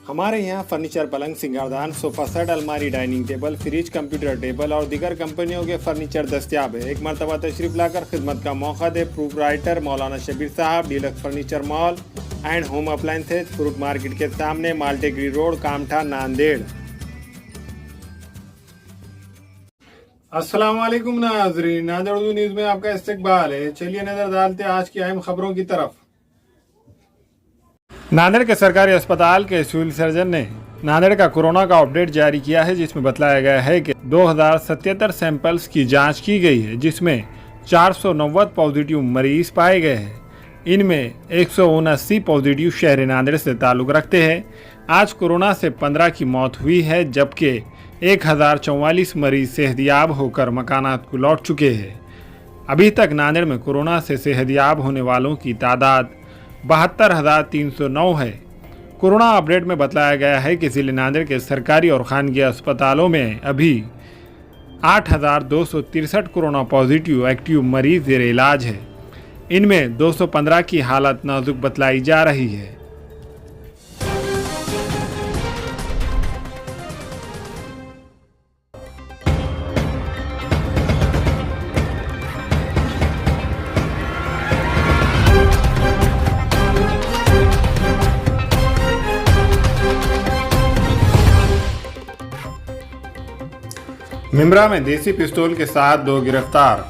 हमारे यहाँ फर्नीचर, पलंग, सिंगारदान, सोफा सेट, अलमारी, dining table, fridge, computer table और दीगर कंपनियों के फर्नीचर दस्तियाब है। एक मरतबा तशरीफ लाकर खिदमत का मौका दे। प्रोप्राइटर मौलाना शबीर साहब, deluxe furniture mall and home appliances, fruit market के सामने, माल्टेगरी रोड, कामठा, नांदेड़। अस्सलाम वालेकुम नाज़रीन, नांदेड़ उर्दू न्यूज़ में आपका इस्तकबाल है। चलिए नजर डालते हैं आज की अहम खबरों की तरफ। नांदेड़ के सरकारी अस्पताल के सिविल सर्जन ने नांदेड़ का कोरोना का अपडेट जारी किया है, जिसमें बताया गया है कि 2077 सैंपल्स की जांच की गई है, जिसमें 490 पॉजिटिव मरीज पाए गए हैं। इनमें 179 पॉजिटिव शहर नांदेड़ से ताल्लुक़ रखते हैं। आज कोरोना से 15 की मौत हुई है, जबकि 1044 मरीज सेहतयाब होकर मकानात को लौट चुके हैं। अभी तक नांदेड़ में कोरोना से सेहतयाब होने वालों की तादाद 72,309 है। कोरोना अपडेट में बताया गया है कि जिले नांदेड़ के सरकारी और खानगी अस्पतालों में अभी 8,263 कोरोना पॉजिटिव एक्टिव मरीज जेर इलाज है। इनमें 215 की हालत नाजुक बतलाई जा रही है। मिमरा में देसी पिस्तौल के साथ 2 गिरफ्तार।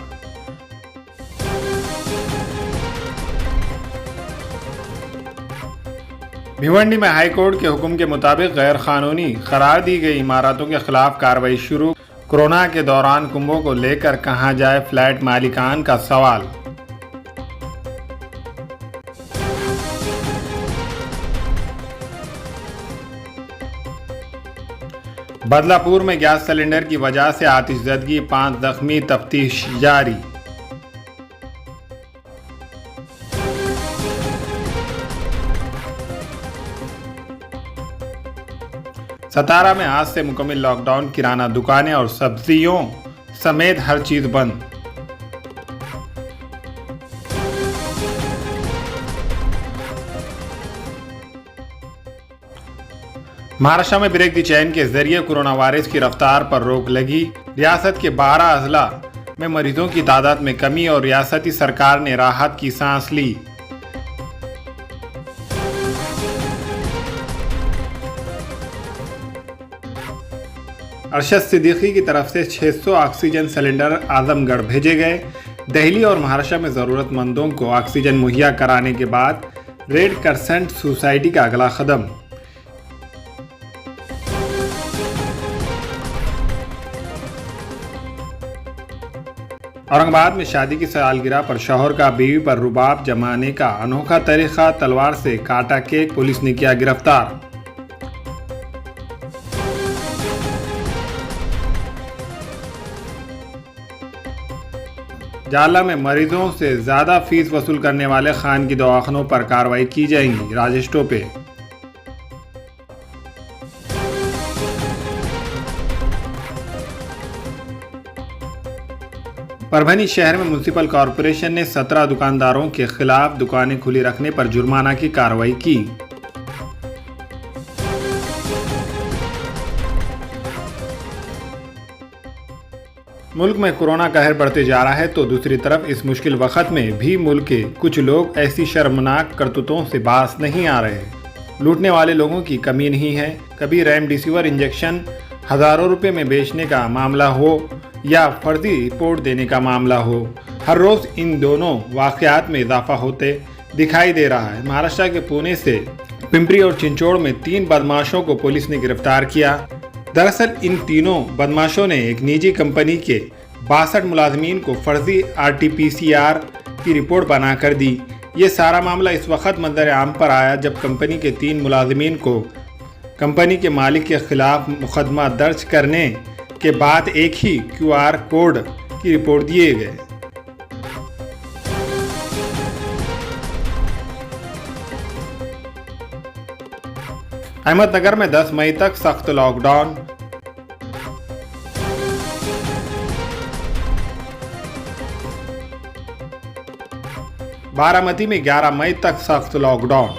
भिवंडी में हाईकोर्ट के हुक्म के मुताबिक गैर कानूनी करार दी गई इमारतों के खिलाफ कार्रवाई शुरू। कोरोना के दौरान कुंभों को लेकर कहां जाए फ्लैट मालिकान का सवाल। बदलापुर में गैस सिलेंडर की वजह से आतिशज़दगी, 5 जख्मी, तफ्तीश जारी। सतारा में आज से मुकम्मल लॉकडाउन, किराना दुकानें और सब्जियों समेत हर चीज बंद। महाराष्ट्र में ब्रेक द चेन के जरिए कोरोना वायरस की रफ्तार पर रोक लगी। रियासत के 12 अजला में मरीजों की तादाद में कमी और रियासती सरकार ने राहत की सांस ली। अरशद सिद्दीकी की तरफ से 600 ऑक्सीजन सिलेंडर आजमगढ़ भेजे गए। दिल्ली और महाराष्ट्र में ज़रूरतमंदों को ऑक्सीजन मुहैया कराने के बाद रेड क्रिसेंट सोसाइटी का अगला कदम। औरंगाबाद में शादी की सालगिरह पर शौहर का बीवी पर रुबाब जमाने का अनोखा तरीका, तलवार से काटा केक, पुलिस ने किया गिरफ्तार। जाला में मरीजों से ज्यादा फीस वसूल करने वाले खानगी दवाखानों पर कार्रवाई की जाएगी, राजेश टोपे। परभनी शहर में म्युनिसिपल कॉरपोरेशन ने 17 दुकानदारों के खिलाफ दुकानें खुली रखने पर जुर्माना की कार्रवाई की। मुल्क में कोरोना कहर बढ़ते जा रहा है, तो दूसरी तरफ इस मुश्किल वक्त में भी मुल्क के कुछ लोग ऐसी शर्मनाक करतूतों से बाज नहीं आ रहे। लूटने वाले लोगों की कमी नहीं है। कभी रेमडेसिविर इंजेक्शन हज़ारों रुपए में बेचने का मामला हो या फर्जी रिपोर्ट देने का मामला हो, हर रोज़ इन दोनों वाक़यात में इजाफा होते दिखाई दे रहा है। महाराष्ट्र के पुणे से पिंपरी और चिंचोड़ में 3 बदमाशों को पुलिस ने गिरफ्तार किया। दरअसल इन तीनों बदमाशों ने एक निजी कंपनी के 62 मुलाजमीन को फर्जी RT-PCR की रिपोर्ट बनाकर दी। ये सारा मामला इस वक्त मंजर आम पर आया जब कंपनी के 3 मुलाजमीन को कंपनी के मालिक के खिलाफ मुकदमा दर्ज करने के बाद एक ही QR कोड की रिपोर्ट दिए गए। अहमदनगर में 10 मई तक सख्त लॉकडाउन। बारामती में 11 मई तक सख्त लॉकडाउन।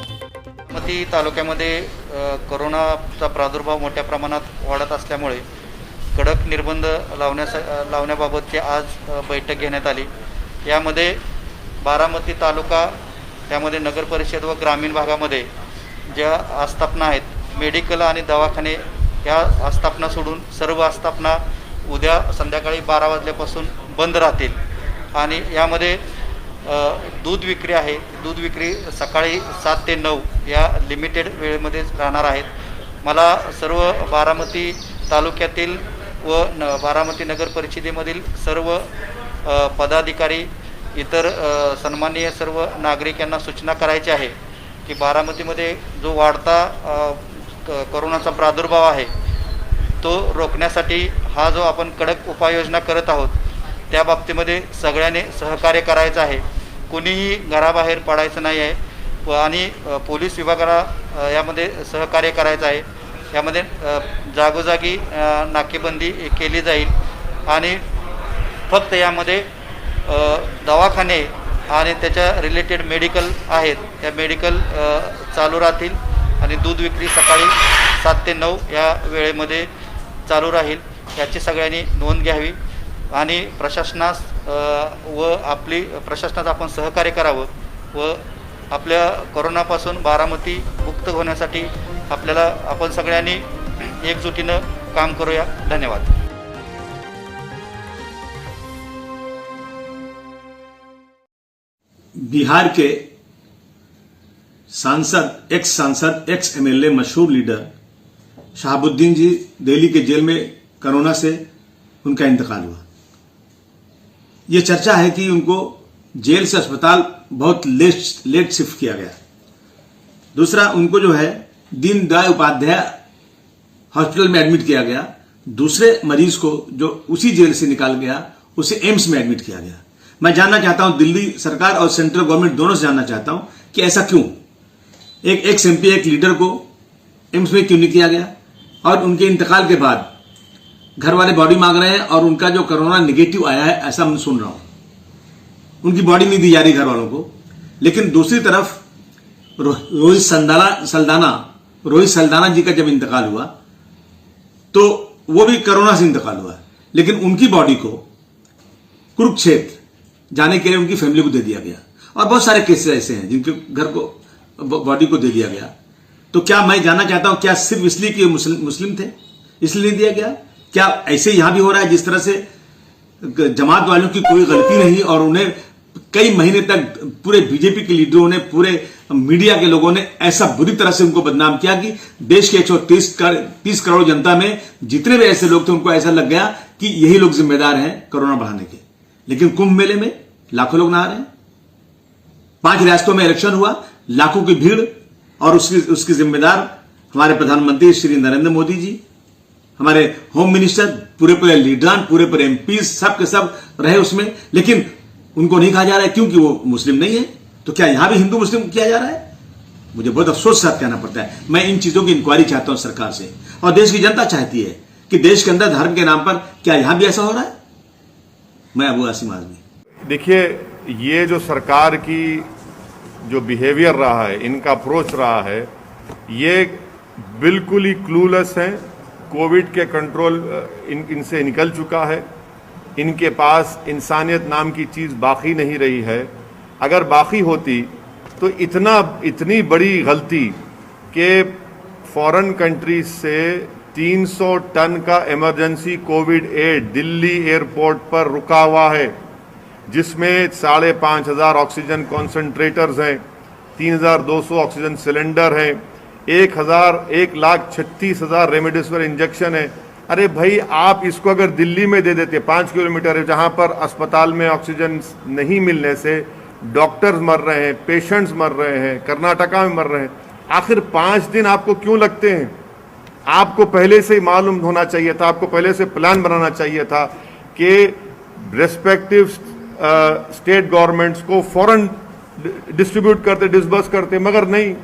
बारामती तालुक्यामध्ये कोरोनाचा प्रादुर्भाव मोठ्या प्रमाणात वाढत असल्यामुळे कडक निर्बंध लावण्याबाबतची आज बैठक घेण्यात आली। यामध्ये बारामती तालुका, त्यामध्ये नगर परिषद व ग्रामीण भागामध्ये ज्या आस्थापना आहेत, मेडिकल आणि दवाखाने, या आस्थापना सोडून सर्व आस्थापना उद्या संध्याकाळी 12 वाजल्यापासून बंद राहतील। आणि यामध्ये दूध विक्री आहे, दूध विक्री सकाळी 7 ते 9 या लिमिटेड वेळेमध्येच राहणार आहेत। मला सर्व बारामती तालुक्यातील व बारामती नगर परिषदेमधील सर्व पदाधिकारी, इतर सन्माननीय सर्व नागरिक यांना सूचना करायची आहे की बारामतीमध्ये जो वाढता कोरोनाचा प्रादुर्भाव आहे तो रोखण्यासाठी हा जो आपण कडक उपाययोजना करत आहोत त्या बाबतीमध्ये सगळ्यांनी सहकार्य करायचं आहे। कुणीही घराबाहेर पडायचं नाही आहे आणि पोलीस विभागाला यामध्ये सहकार्य करायचं आहे। यामध्ये जागोजागी नाकेबंदी केली जाईल आणि फक्त यामध्ये दवाखाने आणि त्याच्या रिलेटेड मेडिकल आहेत त्या मेडिकल चालू राहतील आणि दूध विक्री सकाळी 7 ते 9 या वेळेमध्ये चालू राहील। याची सगळ्यांनी नोंद घ्यावी आणि प्रशासनास आपण सहकार्य करावं व आपल्या कोरोनापासून बारामती मुक्त होण्यासाठी आपण सगळ्यांनी एकजुटीनं काम करूया। धन्यवाद। बिहार के सांसद, एक्स एमएलए, मशहूर लीडर शहाबुद्दीन जी दिल्ली के जेल में कोरोना से उनका इंतकाल हुआ। ये चर्चा है कि उनको जेल से अस्पताल बहुत लेट शिफ्ट किया गया। दूसरा, उनको जो है दीनदयाल उपाध्याय हॉस्पिटल में एडमिट किया गया। दूसरे मरीज को जो उसी जेल से निकाल गया उसे एम्स में एडमिट किया गया। मैं जानना चाहता हूं, दिल्ली सरकार और सेंट्रल गवर्नमेंट दोनों से जानना चाहता हूं कि ऐसा क्यों, एक एक्स एमपी, एक लीडर को एम्स में क्यों नहीं किया गया और उनके इंतकाल के बाद घर वाले बॉडी मांग रहे हैं और उनका जो कोरोना नेगेटिव आया है ऐसा मैं सुन रहा हूं। उनकी बॉडी नहीं दी जा रही घर वालों को। लेकिन दूसरी तरफ रोहित सल्दाना जी का जब इंतकाल हुआ तो वो भी कोरोना से इंतकाल हुआ, लेकिन उनकी बॉडी को कुरुक्षेत्र जाने के लिए उनकी फैमिली को दे दिया गया। और बहुत सारे केसेस ऐसे हैं जिनके घर को बॉडी को दे दिया गया। तो क्या मैं जानना चाहता हूं, क्या सिर्फ इसलिए कि मुस्लिम थे इसलिए नहीं दिया गया? क्या ऐसे यहां भी हो रहा है जिस तरह से जमात वालों की कोई गलती नहीं और उन्हें कई महीने तक पूरे बीजेपी के लीडरों ने, पूरे मीडिया के लोगों ने ऐसा बुरी तरह से उनको बदनाम किया कि देश के 130 करोड़ जनता में जितने भी ऐसे लोग थे उनको ऐसा लग गया कि यही लोग जिम्मेदार हैं कोरोना बढ़ाने के। लेकिन कुंभ मेले में लाखों लोग नहा रहे हैं। 5 रियासतों में इलेक्शन हुआ, लाखों की भीड़, और उसकी जिम्मेदार हमारे प्रधानमंत्री श्री नरेंद्र मोदी जी, हमारे होम मिनिस्टर, पूरे लीडरान, पूरे एमपी, सब के सब रहे उसमें। लेकिन उनको नहीं कहा जा रहा है क्योंकि वो मुस्लिम नहीं है। तो क्या यहां भी हिंदू मुस्लिम किया जा रहा है? मुझे बहुत अफसोस साथ कहना पड़ता है। मैं इन चीजों की इंक्वायरी चाहता हूं सरकार से, और देश की जनता चाहती है कि देश के अंदर धर्म के नाम पर क्या यहां भी ऐसा हो रहा है? मैं अबू आसिम आजमी। देखिए, ये जो सरकार की जो बिहेवियर रहा है, इनका अप्रोच रहा है, ये बिल्कुल ही क्लूलेस है। कोविड के कंट्रोल इनसे निकल चुका है। इनके पास इंसानियत नाम की चीज़ बाकी नहीं रही है। अगर बाकी होती तो इतनी बड़ी गलती कि फॉरेन कंट्रीज से 300 टन का emergency covid aid Delhi airport पर रुका हुआ है, जिसमें 5,500 ऑक्सीजन कॉन्सेंट्रेटर्स हैं, 3,200 ऑक्सीजन सिलेंडर हैं, 1,36,000 रेमडेसिविर इंजेक्शन है। अरे भाई, आप इसको अगर दिल्ली में दे देते, 5 किलोमीटर है, जहां पर अस्पताल में ऑक्सीजन नहीं मिलने से डॉक्टर्स मर रहे हैं, पेशेंट्स मर रहे हैं, कर्नाटका में मर रहे हैं, आखिर 5 दिन आपको क्यों लगते हैं? आपको पहले से ही मालूम होना चाहिए था, आपको पहले से प्लान बनाना चाहिए था कि रेस्पेक्टिव स्टेट गवर्नमेंट्स को फौरन डिस्ट्रीब्यूट करते, डिसबर्स करते, मगर नहीं।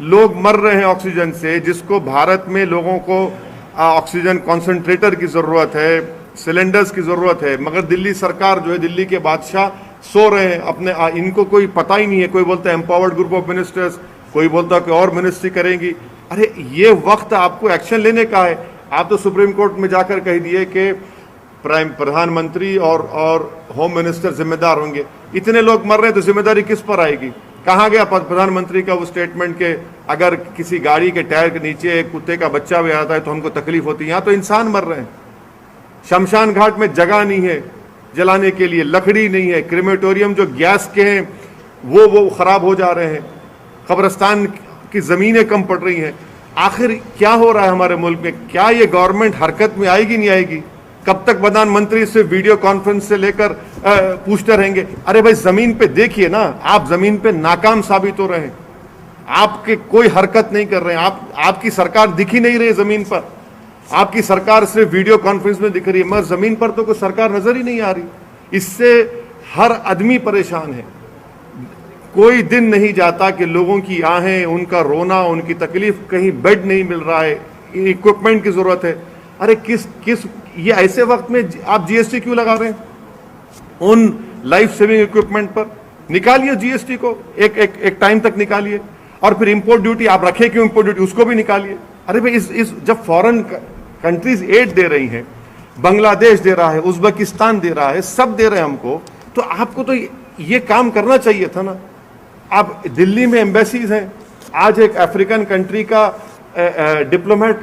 लोग मर रहे हैं ऑक्सीजन से, जिसको भारत में लोगों को ऑक्सीजन कॉन्सेंट्रेटर की ज़रूरत है, सिलेंडर्स की ज़रूरत है, मगर दिल्ली सरकार जो है, दिल्ली के बादशाह सो रहे हैं अपने। इनको कोई पता ही नहीं है। कोई बोलता है एम्पावर्ड ग्रुप ऑफ मिनिस्टर्स, कोई बोलता है कि और मिनिस्ट्री करेंगी। अरे ये वक्त आपको एक्शन लेने का है। आप तो सुप्रीम कोर्ट में जाकर कह दिए कि प्रधानमंत्री और होम मिनिस्टर जिम्मेदार होंगे। इतने लोग मर रहे हैं तो जिम्मेदारी किस पर आएगी? कहाँ गया प्रधानमंत्री का वो स्टेटमेंट के अगर किसी गाड़ी के टायर के नीचे एक कुत्ते का बच्चा भी आता है तो हमको तकलीफ होती है? यहाँ तो इंसान मर रहे हैं। शमशान घाट में जगह नहीं है जलाने के लिए, लकड़ी नहीं है, क्रेमेटोरियम जो गैस के हैं वो खराब हो जा रहे हैं, कब्रिस्तान की जमीनें कम पड़ रही हैं। आखिर क्या हो रहा है हमारे मुल्क में? क्या ये गवर्नमेंट हरकत में आएगी नहीं आएगी? कब तक प्रधानमंत्री से वीडियो कॉन्फ्रेंस से लेकर पूछते रहेंगे? अरे भाई जमीन पे देखिए ना, आप जमीन पे नाकाम साबित हो रहे हैं, आपके कोई हरकत नहीं कर रहे हैं, आपकी सरकार दिख ही नहीं रही जमीन पर, आपकी सरकार सिर्फ वीडियो कॉन्फ्रेंस में दिख रही है, मगर जमीन पर तो कोई सरकार नजर ही नहीं आ रही। इससे हर आदमी परेशान है। कोई दिन नहीं जाता कि लोगों की आहें, उनका रोना, उनकी तकलीफ, कहीं बेड नहीं मिल रहा है, इक्विपमेंट की जरूरत है। अरे किस ये ऐसे वक्त में आप जीएसटी क्यों लगा रहे हैं? उन लाइफ सेविंग इक्विपमेंट पर निकालिए जीएसटी को, एक टाइम तक निकालिए। और फिर इंपोर्ट ड्यूटी आप रखे क्यों? इंपोर्ट ड्यूटी उसको भी निकालिए। अरे भाई इस जब फॉरेन कंट्रीज एड दे रही हैं, बांग्लादेश दे रहा है, उज्बेकिस्तान दे रहा है, सब दे रहे हैं हमको, तो आपको तो ये काम करना चाहिए था ना। अब दिल्ली में एम्बेसीज हैं, आज एक अफ्रीकन कंट्री का डिप्लोमेट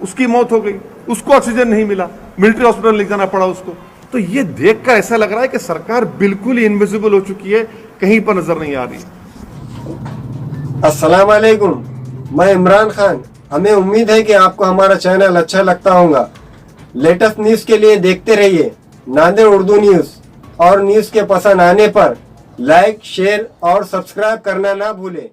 उसकी मौत हो गई, उसको ऑक्सीजन नहीं मिला, मिलिट्री हॉस्पिटल ले जाना पड़ा उसको। तो ये देखकर ऐसा लग रहा है कि सरकार बिल्कुल ही इनविजिबल हो चुकी है, कहीं पर नजर नहीं आ रही। अस्सलाम वालेकुम, मैं इमरान खान। हमें उम्मीद है कि आपको हमारा चैनल अच्छा लगता होगा। लेटेस्ट न्यूज के लिए देखते रहिए नांदेड़ उर्दू न्यूज, और न्यूज के पसंद आने पर लाइक, शेयर और सब्सक्राइब करना ना भूलें।